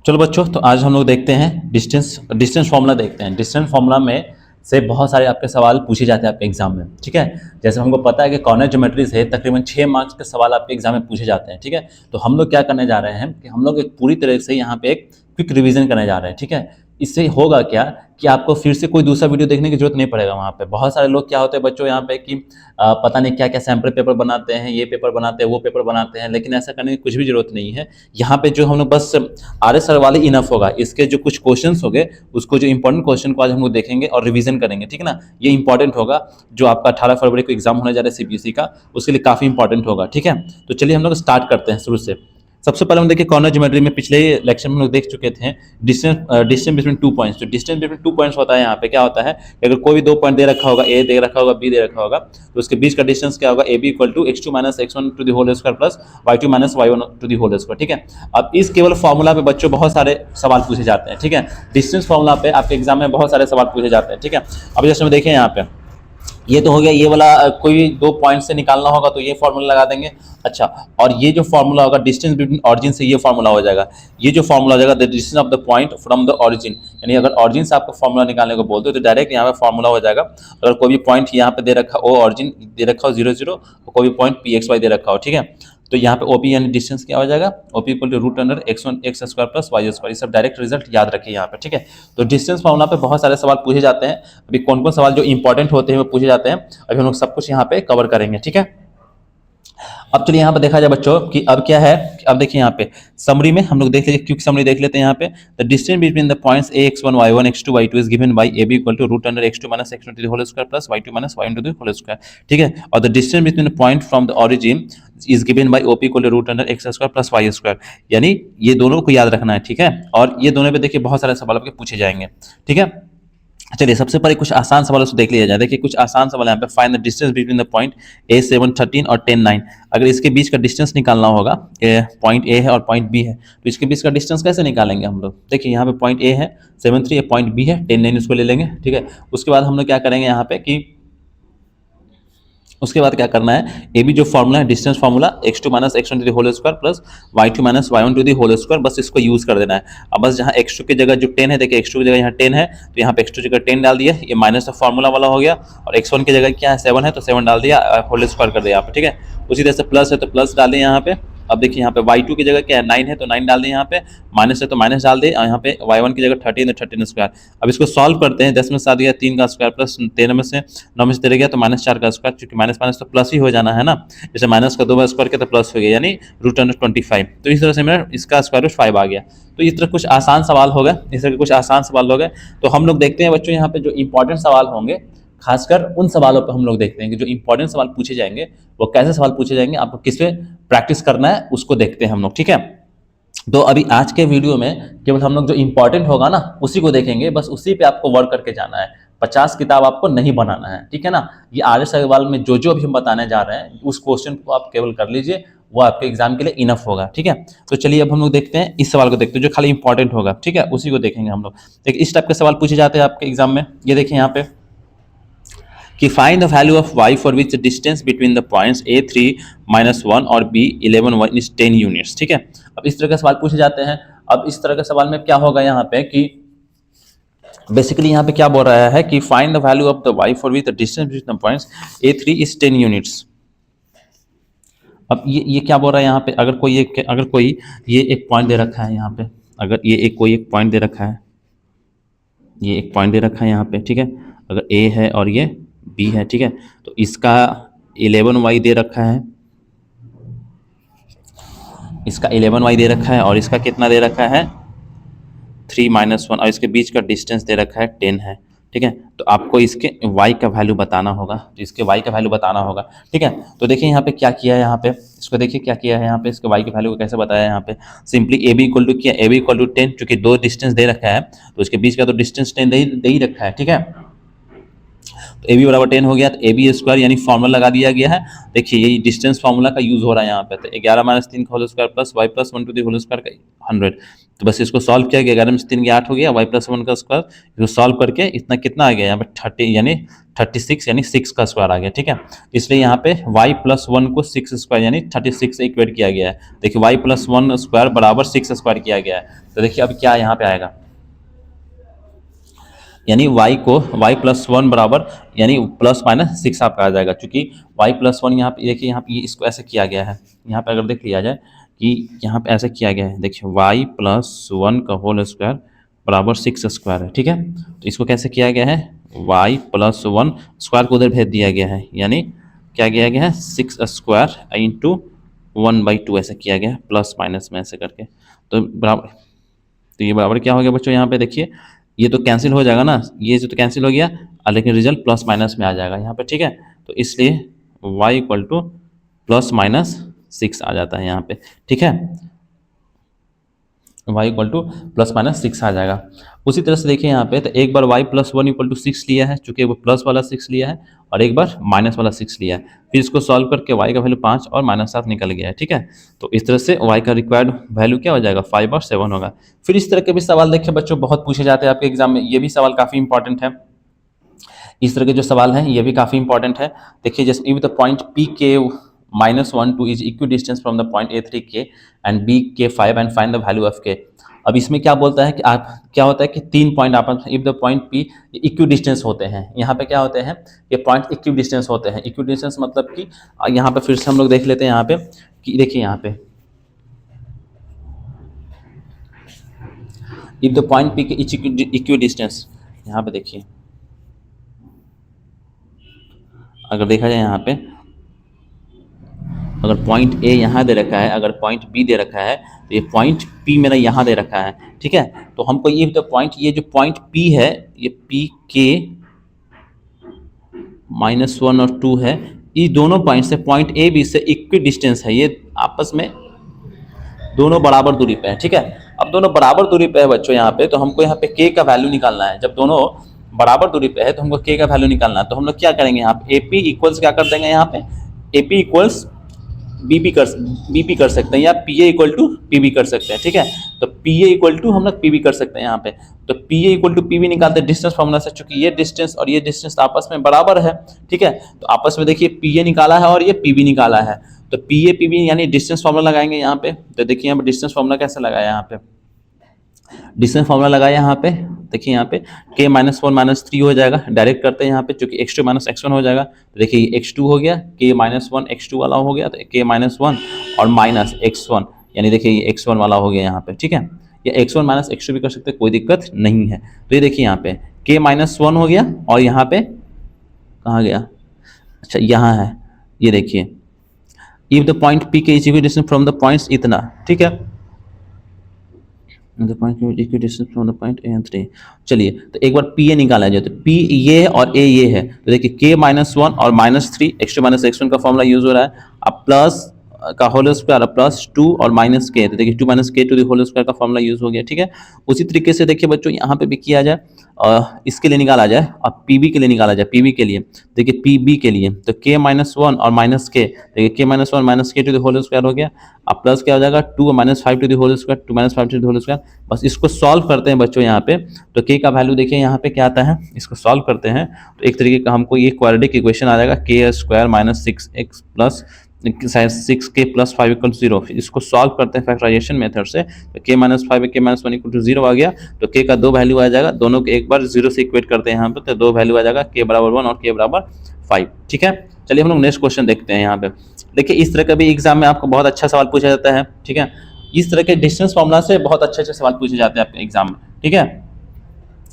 चलो बच्चों, तो आज हम लोग देखते हैं डिस्टेंस फार्मूला देखते हैं। डिस्टेंस फार्मूला में से बहुत सारे आपके सवाल पूछे जाते हैं आपके एग्जाम में। ठीक है, जैसे हमको पता है कि कॉर्नर ज्योमेट्री से तकरीबन 6 मार्क्स के सवाल आपके एग्जाम में पूछे जाते हैं। ठीक है, तो हम लोग क्या करने जा रहे हैं कि हम लोग एक पूरी तरह से यहाँ पे एक क्विक रिवीजन करने जा रहे हैं। ठीक है, इससे होगा क्या कि आपको फिर से कोई दूसरा वीडियो देखने की जरूरत नहीं पड़ेगा। वहाँ पे बहुत सारे लोग क्या होते हैं बच्चों यहाँ पे कि पता नहीं क्या क्या सैम्पल पेपर बनाते हैं, ये पेपर बनाते हैं, वो पेपर बनाते हैं, लेकिन ऐसा करने की कुछ भी जरूरत नहीं है। यहाँ पे जो हम लोग बस आर सर वाले इनफ होगा। इसके जो कुछ क्वेश्चन हो गए उसको, जो इंपॉर्टेंट क्वेश्चन को आज हम लोग देखेंगे और रिवीजन करेंगे। ठीक है ना, ये इंपॉर्टेंट होगा जो आपका 18 फरवरी को एग्जाम होने जा रहा है सीबीएसई का, उसके लिए काफी इंपॉर्टेंट होगा। ठीक है, तो चलिए हम लोग स्टार्ट करते हैं शुरू से। सबसे पहले हम देखिए कॉर्नर ज्योमेट्री में पिछले लेक्चर में हम लोग देख चुके थे डिस्टेंस बिटवीन 2 पॉइंट्स। तो डिस्टेंस बिटवीन 2 पॉइंट्स होता है यहाँ पे क्या होता है कि अगर कोई भी 2 पॉइंट दे रखा होगा, ए दे रखा होगा, बी दे रखा होगा, तो उसके बीच का डिस्टेंस क्या होगा, A B equal to x2 minus x1 to the whole square plus y2 minus y1 to the whole square. ठीक है, अब इस केवल फॉर्मूला पे बच्चों बहुत सारे सवाल पूछे जाते हैं। ठीक है, डिस्टेंस फॉर्मूला पे आपके एग्जाम में बहुत सारे सवाल पूछे जाते हैं। ठीक है, अब जैसे हम देखें यहाँ पे ये तो हो गया, ये वाला कोई 2 पॉइंट से निकालना होगा तो ये फॉर्मूला लगा देंगे। अच्छा, और ये जो फॉर्मूला होगा डिस्टेंस बिटवीन ऑरिजिन से, ये फॉर्मूला हो जाएगा। ये जो फॉर्मूला हो जाएगा the distance of the point from the origin, यानी अगर ऑरिजिन से आपको फॉर्मूला निकालने को बोलते हो तो डायरेक्ट यहाँ पे फॉर्मूला हो जाएगा। अगर कोई भी पॉइंट यहाँ पे दे रखा हो, ऑरिजिन दे रखा हो 0 0, कोई भी point P x why they रखा हो। ठीक है, तो यहाँ पे ओपी यानी डिस्टेंस क्या हो जाएगा, OP equal to root under x1 x square plus y square. ये सब डायरेक्ट रिजल्ट याद रखिए यहाँ पे। ठीक है, तो डिस्टेंस फॉर्मूला पे बहुत सारे सवाल पूछे जाते हैं। अभी कौन कौन सवाल जो इंपॉर्टेंट होते हैं वो पूछे जाते हैं, अभी हम लोग सब कुछ यहाँ पे कवर करेंगे। ठीक है, अब चलिए यहाँ पे देखा जाए बच्चों कि अब क्या है। अब देखिए यहाँ पे समरी में हम लोग देख लीजिए, क्विक समरी देख लेते हैं यहाँ पे। The distance between the points a x1 y1 x2 y2 is given by ab equal to root under x2 minus x1 to the whole square plus y2 minus y1 to the whole square. ठीक है, और the distance between the point from the origin is given by op equal to root under x square plus y square. यानी ये दोनों को याद रखना है। ठीक है, और ये दोनों पे देखिए बहुत सारे सवाल आपके पूछे जाएंगे। ठीक है, चलिए सबसे पहले कुछ आसान सवालों से देख लिया जाए। देखिए कुछ आसान सवाल यहाँ पे, find the distance between the point a7 13 और 10 9। अगर इसके बीच का डिस्टेंस निकालना होगा, पॉइंट a है और पॉइंट b है, तो इसके बीच का डिस्टेंस कैसे निकालेंगे हम लोग। देखिए यहाँ पे पॉइंट a है 7 3, पॉइंट b है 10 9, उसको ले लेंगे। ठीक है, उसके बाद हम लोग क्या करेंगे यहाँ पे कि उसके बाद क्या करना है, ए बी जो फॉर्मूला है distance formula x2 minus x1 to the whole square plus y2 minus y1 to the whole square, बस इसको यूज कर देना है। अब बस जहाँ x2 की जगह जो 10 है, देखिए x2 की जगह यहाँ 10 है तो यहाँ पे x2 की जगह 10 डाल दिया, ये माइनस का फॉर्मूला वाला हो गया। और x1 की जगह क्या है 7 है तो 7 डाल दिया, होल स्क्वायर कर दिया यहाँ पे। ठीक है, उसी तरह से प्लस है तो प्लस डाल दिया यहाँ पे। अब देखिए यहाँ पे y2 की जगह क्या है 9 है तो 9 डाल दें, यहाँ पे माइनस है तो माइनस डाल दें, और यहाँ पे y1 की जगह 13 है 13 स्क्वायर। अब इसको सॉल्व करते हैं, 10 में 7 गया 3 का स्क्वायर प्लस 13 में से 9 में से 13 गया तो माइनस 4 का स्क्वायर, क्योंकि माइनस माइनस तो प्लस ही हो जाना है ना, जैसे माइनस का 2 बार स्क्वायर किया तो प्लस हो गया, यानी रूट अंडर 25। तो इस तरह से मेरा इसका स्क्वायर रूट 5 आ गया। तो इस तरह कुछ आसान सवाल हो गए, इस तरह के कुछ आसान सवाल हो गए। तो हम लोग देखते हैं बच्चों यहाँ पे जो इंपॉर्टेंट सवाल होंगे, खासकर उन सवालों पर हम लोग देखते हैं कि जो इंपॉर्टेंट सवाल पूछे जाएंगे वो कैसे सवाल पूछे जाएंगे, आपको किस पे प्रैक्टिस करना है उसको देखते हैं हम लोग। ठीक है, तो अभी आज के वीडियो में केवल हम लोग जो इंपॉर्टेंट होगा ना उसी को देखेंगे, बस उसी पे आपको वर्क करके जाना है। 50 किताब आपको नहीं बनाना है। ठीक है ना, ये आर्यस अग्रवाल में जो जो भी हम बताने जा रहे हैं उस क्वेश्चन को आप केवल कर लीजिए, वो आपके एग्जाम के लिए इनफ होगा। ठीक है, तो चलिए अब हम लोग देखते हैं, इस सवाल को देखते हैं जो खाली इंपॉर्टेंट होगा। ठीक है, उसी को देखेंगे हम लोग। देखिए इस टाइप के सवाल पूछे जाते हैं आपके एग्जाम में। ये देखिए यहाँ पे कि find the value of y for which distance between the points a3 minus 1 और b11 1 इज 10 यूनिट्स। ठीक है, अब इस तरह के सवाल पूछे जाते हैं। अब इस तरह के सवाल में क्या होगा यहाँ पे कि बेसिकली यहाँ पे क्या बोल रहा है कि find the value of the y for which the distance between the points a3 is 10 units. अब ये क्या बोल रहा है यहाँ पे, अगर कोई ये एक पॉइंट दे रखा है यहाँ पे, अगर ये कोई एक पॉइंट दे रखा है, ये एक पॉइंट दे रखा है यहाँ पे। ठीक है, अगर a है और ये b है। ठीक है, तो इसका 11y दे रखा है, इसका 11y दे रखा है, और इसका कितना दे रखा है 3 माइनस 1, और इसके बीच का डिस्टेंस दे रखा है 10 है। ठीक है, तो आपको इसके y का वैल्यू बताना होगा, तो इसके y का वैल्यू बताना होगा। ठीक है, तो देखिए यहाँ पे क्या किया है, यहाँ पे इसको देखिए क्या किया है, यहाँ पे इसके y के वैल्यू को कैसे बताया है। यहाँ पे simply a b equal to किया, a b इक्वल टू 10, क्योंकि 2 डिस्टेंस दे रखा है तो इसके बीच का तो डिस्टेंस 10 दे ही रखा है। ठीक है, तो ए बी बराबर 10 हो गया, तो ए बी स्क्वायर यानी फॉर्मूला लगा दिया गया है। देखिए ये डिस्टेंस फॉर्मूला का यूज हो रहा है यहाँ पे, तो 11 माइनस 3 का whole square plus y plus 1 to the whole square का 100। तो बस इसको सॉल्व किया गया, 11 में से 3 गया 8 हो गया, वाई प्लस 1 का स्क्वायर, इसको सॉल्व करके इतना कितना आ गया यहाँ पे 30 यानी 36 यानी 6 का स्क्वायर आ गया। ठीक है, इसलिए यहाँ पे y प्लस 1 को 6 स्क्वायर यानी 36 से इक्वेट किया गया है। देखिए y प्लस 1 स्क्वायर बराबर 6 स्क्वायर किया गया है। तो देखिए अब क्या यहाँ पे आएगा, यानी y को y प्लस 1 बराबर यानी प्लस माइनस 6 आपका आ जाएगा, क्योंकि y प्लस 1 यहाँ पे देखिए, यहाँ पे इसको ऐसे किया गया है, यहाँ पे अगर देख लिया जाए कि यहाँ पे ऐसे किया गया है, देखिए y प्लस 1 का होल स्क्वायर बराबर 6 स्क्वायर है। ठीक है, तो इसको कैसे किया गया है, y प्लस 1 स्क्वायर को उधर भेज दिया गया है, यानी क्या किया गया है 6 स्क्वायर इंटू 1/2 ऐसे किया गया है, प्लस माइनस में ऐसे करके। तो बराबर, तो ये बराबर क्या हो गया बच्चों, यहाँ पे देखिए ये तो कैंसिल हो जाएगा ना, ये जो तो कैंसिल हो गया, लेकिन रिजल्ट प्लस माइनस में आ जाएगा यहाँ पे। ठीक है, तो इसलिए y equal two plus minus 6 आ जाता है यहाँ पे। ठीक है, y equal two plus minus 6 आ जाएगा। उसी तरह से देखिए यहाँ पे, तो एक बार y प्लस 1 इक्वल टू 6 लिया है, चूंकि वो प्लस वाला 6 लिया है, और एक बार माइनस वाला 6 लिया है, फिर इसको सॉल्व करके y का वैल्यू 5 और माइनस 7 निकल गया है। ठीक है, तो इस तरह से y का रिक्वायर्ड वैल्यू क्या हो जाएगा 5 और 7 होगा। फिर इस तरह के भी सवाल देखिए बच्चों बहुत पूछे जाते हैं आपके एग्जाम में, ये भी सवाल काफ़ी इंपॉर्टेंट है। इस तरह के जो सवाल हैं ये भी काफ़ी इंपॉर्टेंट है। देखिए जैसे इफ द पॉइंट पी के -1 2 is equi distance from the point A3 के एंड बी के 5 and find the value of के। अब इसमें क्या बोलता है कि आप क्या होता है कि 3 पॉइंट आपस में if the point P equi distance होते हैं, यहाँ पे क्या होते हैं ये पॉइंट इक्वी डिस्टेंस होते हैं। इक्वी डिस्टेंस मतलब कि यहाँ पे फिर से हम लोग देख लेते हैं यहाँ पे कि देखिए यहाँ पे इफ द पॉइंट पी के इक्वी डिस्टेंस, यहाँ पे देखिए अगर देखा जाए यहाँ पे, अगर पॉइंट ए यहाँ दे रखा है, अगर पॉइंट बी दे रखा है, तो ये पॉइंट पी मेरा यहाँ दे रखा है। ठीक है, तो हमको ये तो पॉइंट, ये जो पॉइंट पी है ये पी के -1 और 2 है, ये दोनों पॉइंट से पॉइंट ए बी से इक्वी डिस्टेंस है, ये आपस में दोनों बराबर दूरी पे है। ठीक है, अब दोनों बराबर दूरी पे है बच्चों यहाँ पे, तो हमको यहाँ पे के का वैल्यू निकालना है। जब दोनों बराबर दूरी पे है तो हमको के का वैल्यू निकालना है, तो हम लोग क्या करेंगे यहाँ पे AP इक्वल्स क्या कर देंगे, यहाँ पे AP इक्वल्स बीपी कर सकते हैं, या PA इक्वल टू PB कर सकते हैं। ठीक है, तो PA इक्वल टू हम लोग PB कर सकते हैं यहाँ पे, तो PA इक्वल टू PB निकालते हैं डिस्टेंस फॉर्मूला से, चूंकि ये डिस्टेंस और ये डिस्टेंस आपस में बराबर है। ठीक है, तो आपस में देखिए PA निकाला है और ये PB निकाला है, तो PA PB यानी डिस्टेंस फॉर्मूला लगाएंगे यहाँ पे। तो देखिए यहाँ पे डिस्टेंस फॉर्मूला कैसे लगाया, यहाँ पे डिस्टेंस फॉर्मूला लगाया यहाँ पे, देखिए यहाँ पे k -1 -3 हो जाएगा, डायरेक्ट करते हैं यहाँ पे, क्योंकि x2 -x1 हो जाएगा। तो देखिए x2 हो गया, k -1 x2 वाला हो गया, तो k -1 और माइनस x1 यानी देखिए ये x1 वाला हो गया यहाँ पे। ठीक है, ये x1 माइनस x2 भी कर सकते हैं, कोई दिक्कत नहीं है। तो ये देखिए यहाँ पे k -1 हो गया, और यहाँ पे कहाँ गया, अच्छा यहाँ है, ये देखिए इफ द पॉइंट p के is equal distance from the points इतना। ठीक है, the point equal distance from the point A and 3। चलिए तो एक बार PA निकाला जाए, तो P ये है और A ये है, तो देखिए K -1 और -3 x2 -x1 का फॉर्मूला यूज हो रहा है, अब प्लस का होल स्क्वायर +2 और -k, तो देखिए 2 - k to the whole square का फॉर्मूला यूज हो गया। ठीक है, उसी तरीके से देखिए बच्चों यहाँ पे भी किया जाए, इसके लिए निकाला जाए, अब PB के लिए निकाला जाए, PB के लिए देखिए PB के लिए तो k -1 और -k, देखिए k -1 -k to the whole square हो गया, अब प्लस क्या हो जाएगा 2 -5 to the whole square, 2 -5 to the whole square. बस इसको सॉल्व करते हैं बच्चों यहाँ पे, तो k का वैल्यू देखिए यहाँ पे क्या आता है, इसको सॉल्व करते हैं तो एक तरीके का हमको ये क्वाड्रेटिक इक्वेशन आ जाएगा k² - 6x प्लस 6k + 5 = 0। इसको सॉल्व करते हैं फैक्टराइजेशन मेथड से, तो k - 5 k - 1 = 0 आ गया, तो k का 2 वैल्यू आ जाएगा, दोनों को एक बार 0 से इक्वेट करते हैं यहाँ पे, तो 2 वैल्यू आ जाएगा k = 1 और k = 5। ठीक है, चलिए हम लोग नेक्स्ट क्वेश्चन देखते हैं। यहाँ पे देखिए इस तरह का भी एग्जाम में आपको बहुत अच्छा सवाल पूछा जाता है। ठीक है, इस तरह के डिस्टेंस फॉर्मूला से बहुत अच्छे सवाल पूछे जाते हैं आपके एग्जाम में। ठीक है,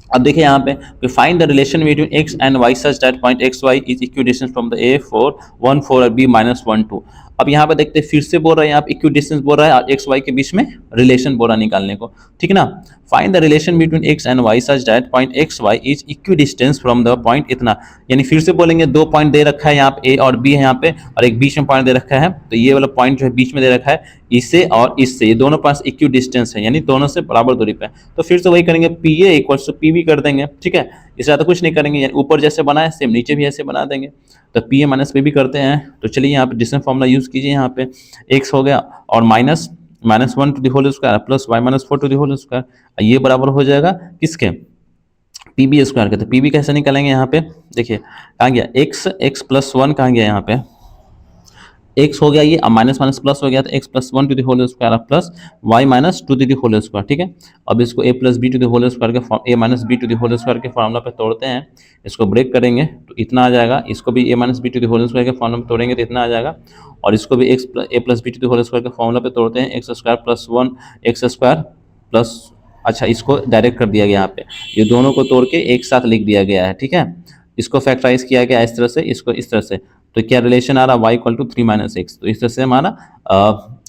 अब देखिए यहाँ पे find the relation between x and y such that point xy is equi distance from the A4 1 4 और B -1 2। अब यहाँ पे देखते हैं, फिर से बोल रहा है यहाँ पे इक्वी डिस्टेंस बोल रहा है और x y के बीच में रिलेशन बोल रहा है निकालने को। ठीक है ना, find the relation between x and y such that point xy is equi distance from the point इतना, यानी फिर से बोलेंगे 2 पॉइंट दे रखा है यहाँ पे A और B है यहाँ पे, और एक बीच में पॉइंट दे रखा है, तो ये वाला पॉइंट जो है बीच में दे रखा है, इससे और इससे, ये दोनों पास इक्वी डिस्टेंस है, यानी दोनों से बराबर दूरी पे। तो फिर से वही करेंगे, PA = PB कर देंगे। ठीक है, इससे ज़्यादा कुछ नहीं करेंगे, यानी ऊपर जैसे बनाए सेम नीचे भी ऐसे बना देंगे। तो पी ए माइनस पे भी करते हैं। तो चलिए यहाँ पे डिस्टेंस फॉर्मूला यूज़ कीजिए, यहाँ पे एक्स हो गया और minus one to the whole square plus Y minus four to the whole square, ये बराबर हो जाएगा किसके, पी बी स्क्वायर के। तो पी बी कैसे निकालेंगे यहाँ पे, देखिए कहाँ गया एक्स प्लस वन, कहाँ गया यहाँ पे एक्स हो गया, ये अब माइनस माइनस प्लस हो गया, तो X plus one to the whole square plus Y minus two to the whole square, ठीक है। अब इसको A plus B to the whole square के A minus B to the whole square के formula पे तोड़ते हैं, इसको ब्रेक करेंगे तो इतना आ जाएगा, इसको भी A minus B to the whole square के फॉर्मूला पे तोड़ेंगे तो इतना आ जाएगा, और इसको भी X A plus B to the whole square के फॉर्मूला पे तोड़ते हैं, X square plus one X square plus, अच्छा इसको डायरेक्ट कर दिया गया यहाँ पे, ये दोनों को तोड़ के एक साथ लिख दिया गया है, ठीक है। इसको फैक्टराइज किया गया इस तरह से, इसको इस तरह से, तो क्या रिलेशन आ रहा y equal to three minus x, तो इस तरह से हमारा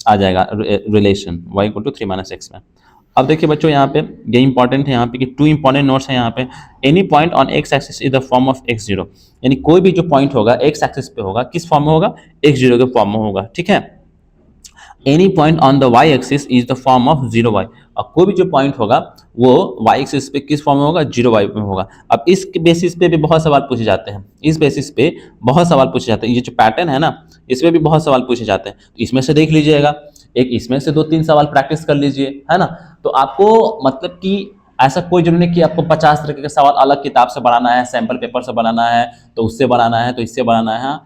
आ जाएगा relation y equal to three minus x में। अब देखिए बच्चों यहाँ पे ये इंपॉर्टेंट है यहाँ पे कि टू इंपॉर्टेंट नोट्स है यहाँ पे, any point on x axis is the form of x zero, यानी कोई भी जो पॉइंट होगा एक्स एक्सिस पे होगा किस फॉर्म में होगा, एक्स जीरो के फॉर्म में होगा, ठीक है। Any point on the y axis is the form of zero y, और कोई भी जो पॉइंट होगा वो वाई एक्सिस पे किस फॉर्म में होगा, जीरो वाई में होगा। अब इस बेसिस पे भी बहुत सवाल पूछे जाते हैं, इस बेसिस पे बहुत सवाल पूछे जाते हैं, ये जो पैटर्न है ना इसमें भी बहुत सवाल पूछे जाते हैं, तो इसमें से देख लीजिएगा, एक इसमें से 2-3 सवाल प्रैक्टिस कर लीजिए, है ना। तो आपको मतलब कि ऐसा कोई जरूरी नहीं कि आपको 50 तरह के सवाल अलग किताब से बनाना है, सैंपल पेपर से बनाना है, तो उससे बनाना है, तो इससे बनाना है,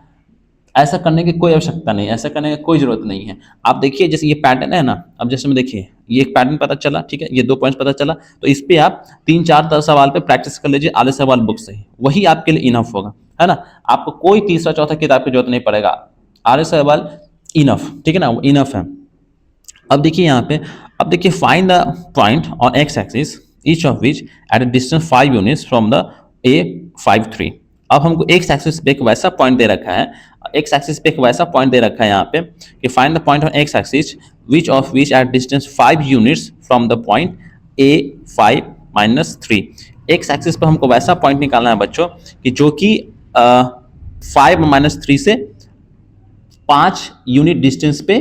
ऐसा करने की कोई आवश्यकता नहीं, ऐसा करने की कोई जरूरत नहीं है। आप देखिए जैसे ये पैटर्न है ना, अब जैसे में देखिए ये एक पैटर्न पता चला, ठीक है, ये 2 पॉइंट्स पता चला, तो इस पे आप 3-4 सवाल पे प्रैक्टिस कर लीजिए, आधे सवाल बुक से ही, वही आपके लिए इनफ होगा, है ना। आपको कोई तीसरा चौथा किताब की जरूरत नहीं पड़ेगा, आधे सवाल इनफ, ठीक है ना, वो इनफ है। अब देखिए यहाँ पे, अब देखिए find the point on x axis each of which at a distance 5 units from the A53। अब हमको एक्स एक्सिस पे एक वैसा पॉइंट दे रखा है, एक्स एक्सिस पे एक वैसा पॉइंट दे रखा है यहाँ पे कि find the point on x axis which of which at distance 5 units from the point A5-3। X axis पे हमको वैसा पॉइंट निकालना है बच्चों कि जो कि 5-3 से 5 यूनिट डिस्टेंस पे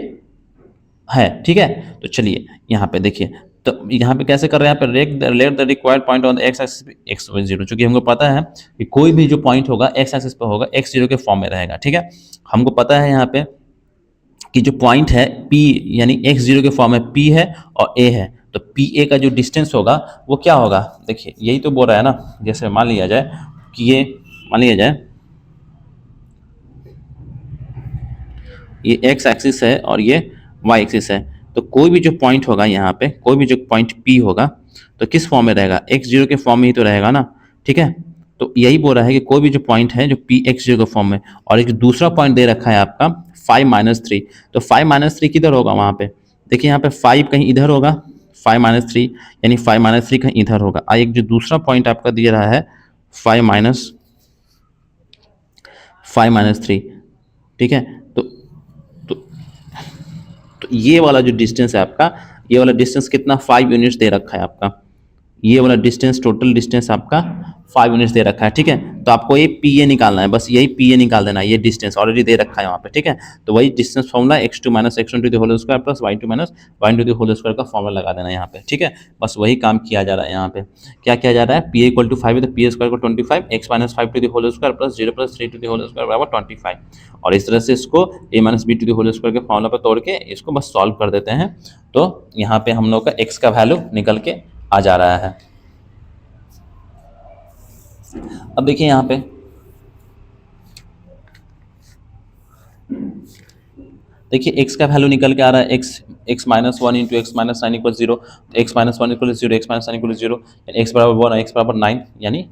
है, ठीक है। तो चलिए यहाँ पे देखिए, तो यहाँ पे कैसे कर रहे हैं, यहाँ पे late the required point on x axis x zero, चूंकि हमको पता है कि कोई भी जो पॉइंट होगा एक्स एक्सिस पे होगा एक्स जीरो के फॉर्म में रहेगा, ठीक है। हमको पता है यहाँ पे कि जो पॉइंट है P यानी एक्स जीरो के फॉर्म में P है और A है, तो पी ए का जो डिस्टेंस होगा वो क्या होगा, देखिए यही तो बोल रहा है ना, जैसे मान लिया जाए कि ये एक्स एक्सिस है और ये वाई एक्सिस है, तो कोई भी जो पॉइंट होगा यहाँ पे, कोई भी जो पॉइंट P होगा तो किस फॉर्म में रहेगा, एक्स जीरो के फॉर्म में ही तो रहेगा ना, ठीक है। तो यही बोल रहा है कि कोई भी जो पॉइंट है जो P एक्स जीरो के फॉर्म में, और एक दूसरा पॉइंट दे रखा है आपका 5-3, तो 5-3 किधर होगा, वहाँ पे देखिए यहाँ पे 5 कहीं इधर होगा, 5-3 यानी 5-3 कहीं इधर होगा। एक जो दूसरा पॉइंट आपका दिया रहा है 5-3, ठीक है। तो ये वाला जो डिस्टेंस है आपका, ये वाला डिस्टेंस कितना 5 यूनिट्स दे रखा है आपका, ये वाला डिस्टेंस टोटल डिस्टेंस आपका 5 यूनिट्स दे रखा है, ठीक है। तो आपको ये पी ए निकालना है, बस यही पी ए निकाल देना है, ये डिस्टेंस ऑलरेडी दे रखा है वहाँ पे, ठीक है। तो वही distance formula x2 - x1 to the whole square plus y2 - y to the whole square का फॉर्मूला लगा देना है यहाँ पे, ठीक है। बस वही काम किया जा रहा है यहाँ पे, क्या किया जा रहा है, पी इक्वल टू 5 है तो पी स्क्वायर को 25, x - 5 to the whole square plus 0 + 3 to the whole square बराबर 25, और इस तरह से इसको a - b to the whole square के फॉर्मूला पर तोड़ के इसको बस सॉल्व कर देते हैं, तो यहाँ पे हम लोग का x का वैल्यू निकल के आ जा रहा है। अब देखिए यहाँ पे देखिए x का वैल्यू निकल के आ रहा है, x - 1 into x - 9 equal 0, x - 1 equal 0, x - 9 equal 0, x बराबर 1 x बराबर 9, यानी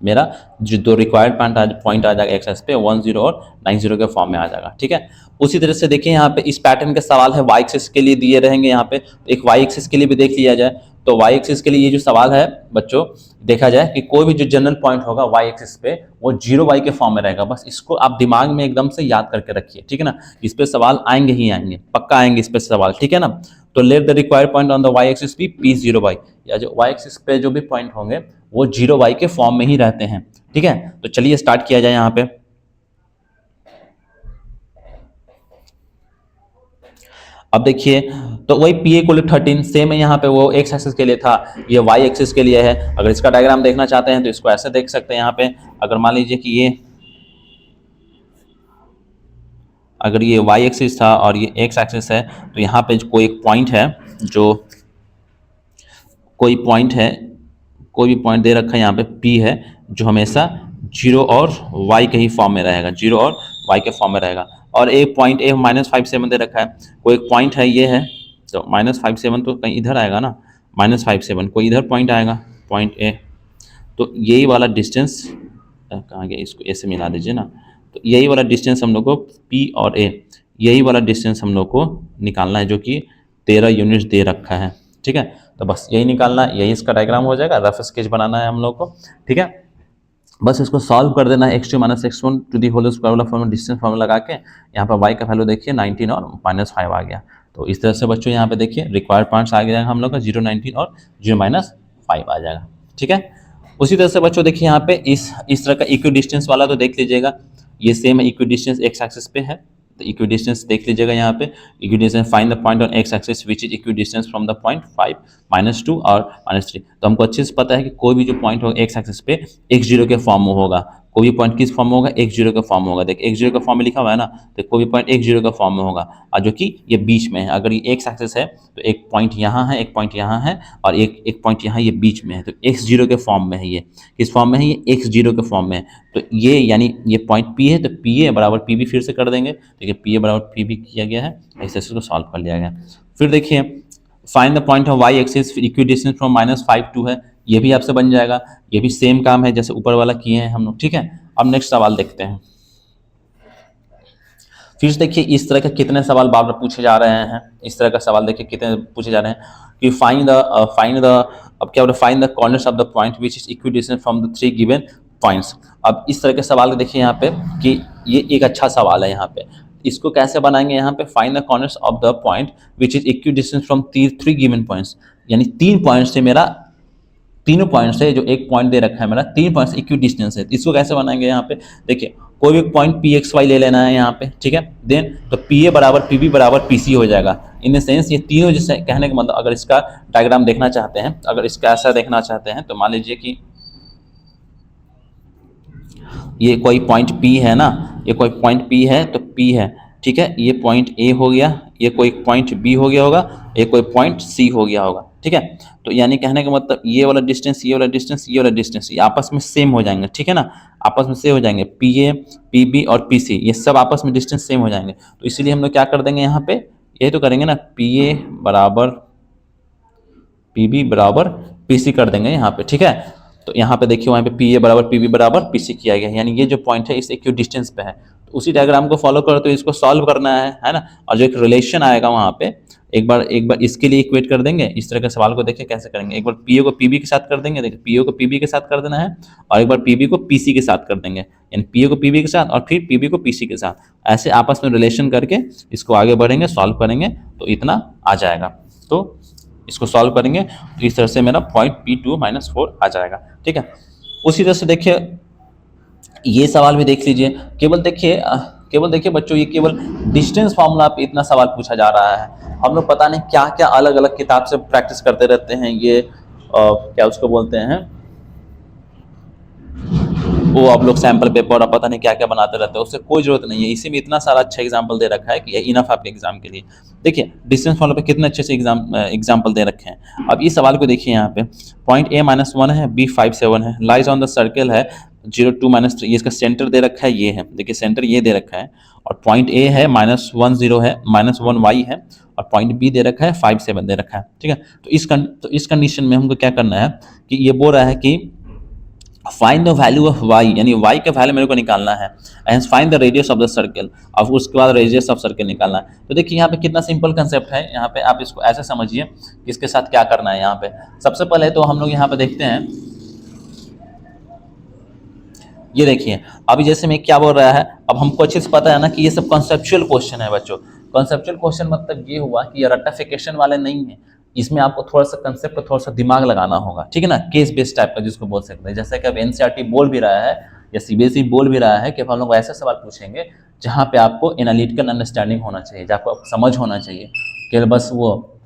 मेरा जो दो रिक्वायर्ड पॉइंट आ जाएगा एक्स पे 10 और 90 के फॉर्म में आ जाएगा, ठीक है। उसी तरह से देखिए यहाँ पे इस पैटर्न के सवाल है वाई एक्सिस के लिए दिए रहेंगे, यहाँ पे एक वाई एक्सिस के लिए भी देख लिया जाए, तो वाई एक्सिस के लिए ये जो सवाल है बच्चों, देखा जाए कि कोई भी जो जनरल पॉइंट होगा वाई एक्सिस पे वो 0 वाई के फॉर्म में रहेगा, बस इसको आप दिमाग में एकदम से याद करके रखिए, ठीक है ना। इस पे सवाल आएंगे ही आएंगे, पक्का आएंगे इस पे सवाल, ठीक है ना। तो let the required point on the y axis be P 0 y, या जो वाई एक्सिस पे जो भी पॉइंट होंगे वो 0 वाई के फॉर्म में ही रहते हैं, ठीक है। तो चलिए स्टार्ट किया जाए यहाँ पे। अब देखिए तो वही पी इक्वल 13 सेम है यहाँ पे, वो एक्स एक्सिस के लिए था, ये वाई एक्सिस के लिए है। अगर इसका डायग्राम देखना चाहते हैं तो इसको ऐसे देख सकते हैं यहाँ पे। अगर मान लीजिए कि ये अगर ये वाई एक्सिस था और ये एक्स एक्सिस है, तो यहाँ पे कोई एक पॉइंट है, जो कोई पॉइंट है, कोई भी पॉइंट दे रखा है यहाँ पे पी है, जो हमेशा 0 और y के ही फॉर्म में रहेगा, 0 और y के फॉर्म में रहेगा। और एक पॉइंट ए -57 दे रखा है, कोई एक पॉइंट है ये है, तो -57 तो कहीं इधर आएगा ना, -57 कोई इधर पॉइंट आएगा, पॉइंट ए। तो यही वाला डिस्टेंस कहाँ गया, इसको ए से मिला दीजिए ना। तो यही वाला डिस्टेंस हम लोग को पी और ए, यही वाला डिस्टेंस हम लोग को निकालना है, जो कि 13 यूनिट्स दे रखा है। ठीक है, तो बस यही निकालना है, यही इसका डायग्राम हो जाएगा। रफ स्केच बनाना है हम लोग को। ठीक है, बस इसको सॉल्व कर देना है, x2 - x1 to the whole square वाला फॉर्मूला, डिस्टेंस फॉर्मूला लगा के यहाँ पर y का वैल्यू देखिए 19 और -5 आ गया। तो इस तरह से बच्चों यहाँ पे देखिए रिक्वायर्ड पॉइंट्स आ गया हम लोग का 0, 19 और 0 - 5 आ जाएगा। ठीक है, उसी तरह से बच्चों देखिए यहाँ पे इस तरह का इक्वी डिस्टेंस वाला तो देख लीजिएगा, ये सेम है, इक्वी डिस्टेंस एक्स एक्सिस पे है। तो इक्वी डिस्टेंस देख लीजिएगा यहाँ पे, equi distance find the point on x axis which is equi distance from the point 5, -2 और -3। तो हमको अच्छे से पता है कि कोई भी जो पॉइंट होगा एक्स एक्सिस पे x0 के फॉर्म में होगा, कोई भी पॉइंट किस फॉर्म में होगा, x0 के फॉर्म में होगा। देखिए x0 का फॉर्म में लिखा हुआ है ना, तो कोई भी पॉइंट x0 का फॉर्म में होगा, और जो कि ये बीच में है। अगर ये एक्स एक्सिस है तो एक पॉइंट यहाँ है, एक पॉइंट यहाँ है, और एक पॉइंट यहाँ, ये बीच में है। तो x0 के फॉर्म में है, ये किस फॉर्म में है, ये x0 के फॉर्म में है। तो ये यानी ये पॉइंट P है, तो PA बराबर PB फिर से कर देंगे। देखिए PA बराबर PB किया गया है, ऐसे इसको सॉल्व कर लिया गया। फिर देखिए find the point of y axis equi distance from -5 to है, ये भी आपसे बन जाएगा। ये भी सेम काम है जैसे ऊपर वाला किए हैं हम लोग। ठीक है, अब नेक्स्ट सवाल देखते हैं। फिर से देखिए इस तरह के कितने सवाल बार बार पूछे जा रहे हैं, इस तरह का सवाल देखिए कितने पूछे जा रहे हैं कि फाइंड द अब क्या बोला, find the corners of the point which is equi distance from the 3 given points. अब इस तरह के सवाल देखिए यहाँ पे कि ये एक अच्छा सवाल है। यहाँ पे इसको कैसे बनाएंगे, यहाँ पे find the corners of the point which is equi distance from 3 given points, यानी 3 पॉइंट से मेरा, तीनों पॉइंट से जो एक पॉइंट दे रखा है मेरा, 3 पॉइंट इक्वी डिस्टेंस है। इसको कैसे बनाएंगे, यहाँ पे देखिए कोई भी पॉइंट पी एक्स वाई ले लेना है यहाँ पे। ठीक है, देन तो पी ए बराबर पी बी बराबर पी सी हो जाएगा। इन द सेंस ये तीनों, जैसे कहने का मतलब, अगर इसका डायग्राम देखना चाहते हैं, अगर इसका ऐसा देखना चाहते हैं, तो मान लीजिए कि ये कोई पॉइंट P है ना, ये कोई पॉइंट P है तो P है। ठीक है, ये पॉइंट A हो गया, ये कोई पॉइंट B हो गया होगा, ये कोई पॉइंट C हो गया होगा। ठीक है, तो यानी कहने का मतलब ये वाला डिस्टेंस, ये वाला डिस्टेंस, ये वाला डिस्टेंस, ये आपस में सेम हो जाएंगे। ठीक है ना, आपस में सेम हो जाएंगे, PA, PB और PC, ये सब आपस में डिस्टेंस सेम हो जाएंगे। तो इसीलिए हम लोग क्या कर देंगे यहाँ पे, ये तो करेंगे ना, PA बराबर PB बराबर PC कर देंगे यहाँ पे। ठीक है, तो यहाँ पे देखिए वहाँ पे PA बराबर PB बराबर PC किया गया है, यानी ये जो पॉइंट है इस इक्वी डिस्टेंस पे है। तो उसी डायग्राम को फॉलो करो, तो इसको सॉल्व करना है ना। और जो एक रिलेशन आएगा वहाँ पे, एक बार इसके लिए इक्वेट कर देंगे। इस तरह के सवाल को देखिए कैसे करेंगे, एक बार PA को PB के साथ कर देंगे, देखिए PA को PB के साथ कर देना है, और एक बार PB को PC के साथ कर देंगे, यानी PA को PB के साथ और फिर PB को PC के साथ, ऐसे आपस में रिलेशन करके इसको आगे बढ़ेंगे, सॉल्व करेंगे, तो इतना आ जाएगा। तो इसको सॉल्व करेंगे तो इस तरह से मेरा पॉइंट P2 - 4 आ जाएगा। ठीक है, उसी तरह से देखिए ये सवाल भी देख लीजिए। केवल देखिए बच्चों, ये केवल डिस्टेंस फार्मूला पे इतना सवाल पूछा जा रहा है। हम लोग पता नहीं क्या क्या अलग अलग किताब से प्रैक्टिस करते रहते हैं, ये क्या उसको बोलते हैं, वो आप लोग सैंपल पेपर और पता नहीं क्या क्या बनाते रहते हैं, उससे कोई जरूरत नहीं है। इसी में इतना सारा अच्छा एग्जाम्पल दे रखा है कि इनफ आपके एग्जाम के लिए। देखिए डिस्टेंस फॉर्मूला पे कितने अच्छे से एग्जाम्पल दे रखे हैं। अब इस सवाल को देखिए, यहाँ पे पॉइंट A -1 है, B 5 7 है, लाइज ऑन द सर्कल है 0 2 -3, ये इसका सेंटर दे रखा है, ये है, देखिए सेंटर ये दे रखा है, और पॉइंट A है -1 0 है, -1 y है, और पॉइंट B दे रखा है 5 7 दे रखा है। ठीक है, तो इस कंडीशन में हमको क्या करना है कि ये बोल रहा है कि find the value of y, यानी y का वैल्यू मेरे को निकालना है, and find the radius of the circle, और उसके बाद रेडियस ऑफ सर्कल निकालना है। तो देखिए यहाँ पे कितना सिंपल कंसेप्ट है। यहाँ पे आप इसको ऐसे समझिए कि इसके साथ क्या करना है। यहाँ पे सबसे पहले तो हम लोग यहाँ पे देखते हैं, ये देखिए अभी जैसे मैं क्या बोल रहा है, अब हमको अच्छे से पता है ना कि ये सब कॉन्सेप्चुअल क्वेश्चन है बच्चों। कॉन्सेप्चुअल क्वेश्चन मतलब ये हुआ कि ये रट्टाफिकेशन वाले नहीं है, इसमें आपको थोड़ा सा कंसेप्ट पर थोड़ा सा दिमाग लगाना होगा। ठीक है ना, केस बेस्ड टाइप का जिसको बोल सकते हैं। जैसे कि अब एनसीईआरटी बोल भी रहा है या सीबीएसई बोल भी रहा है कि हम लोग ऐसे सवाल पूछेंगे जहाँ पे आपको एनालिटिकल अंडरस्टैंडिंग होना चाहिए, जहाँ आपको समझ होना चाहिए, कि बस वो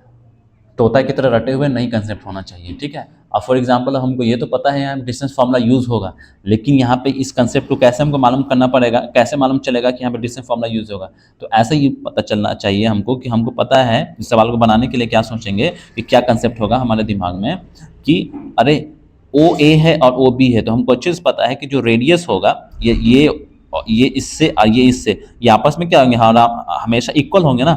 तोता की तरह रटे हुए नहीं कंसेप्ट होना चाहिए, ठीक है। अब फॉर एग्जांपल हमको ये तो पता है यहाँ डिस्टेंस फार्मूला यूज़ होगा, लेकिन यहाँ पे इस कंसेप्ट को कैसे हमको मालूम करना पड़ेगा, कैसे मालूम चलेगा कि यहाँ पे डिस्टेंस फार्मूला यूज़ होगा। तो ऐसे ही पता चलना चाहिए हमको कि हमको पता है इस सवाल को बनाने के लिए क्या सोचेंगे कि क्या कंसेप्ट होगा हमारे दिमाग में कि अरे ओ ए है और ओ बी है, तो हमको अच्छे से पता है कि जो रेडियस होगा ये इससे और ये इससे ये आपस में क्या होंगे, हमेशा इक्वल होंगे ना,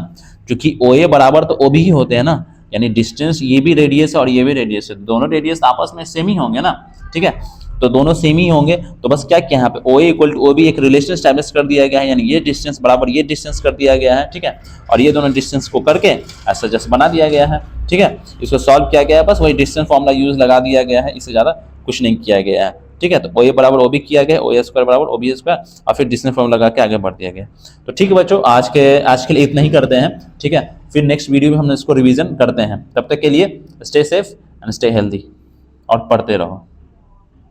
क्योंकि ओ ए बराबर तो ओ बी ही होते हैं ना, यानी डिस्टेंस ये भी रेडियस है और ये भी रेडियस है, दोनों रेडियस आपस में सेम ही होंगे ना, ठीक है। तो दोनों सेम ही होंगे, तो बस क्या किया यहाँ पे ओ ए इक्वल टू ओ बी एक रिलेशन स्टैब्लिश कर दिया गया है, यानी ये डिस्टेंस बराबर ये डिस्टेंस कर दिया गया है, ठीक है। और ये दोनों डिस्टेंस को करके ऐसा जस्ट बना दिया गया है, ठीक है। इसको सॉल्व किया गया है, बस वही डिस्टेंस फॉर्मूला यूज लगा दिया गया है, इससे ज़्यादा कुछ नहीं किया गया है, ठीक है। तो ओ ए बराबर ओ बी किया गया, ओ ए स्क्वायर बराबर ओ बी स्क्वायर, और फिर डिस्टेंस फॉर्मूला लगा के आगे बढ़ दिया गया। तो ठीक है बच्चों, आज के लिए इतना ही करते हैं, ठीक है। फिर नेक्स्ट वीडियो में हम इसको रिवीजन करते हैं। तब तक के लिए stay safe and stay healthy और पढ़ते रहो।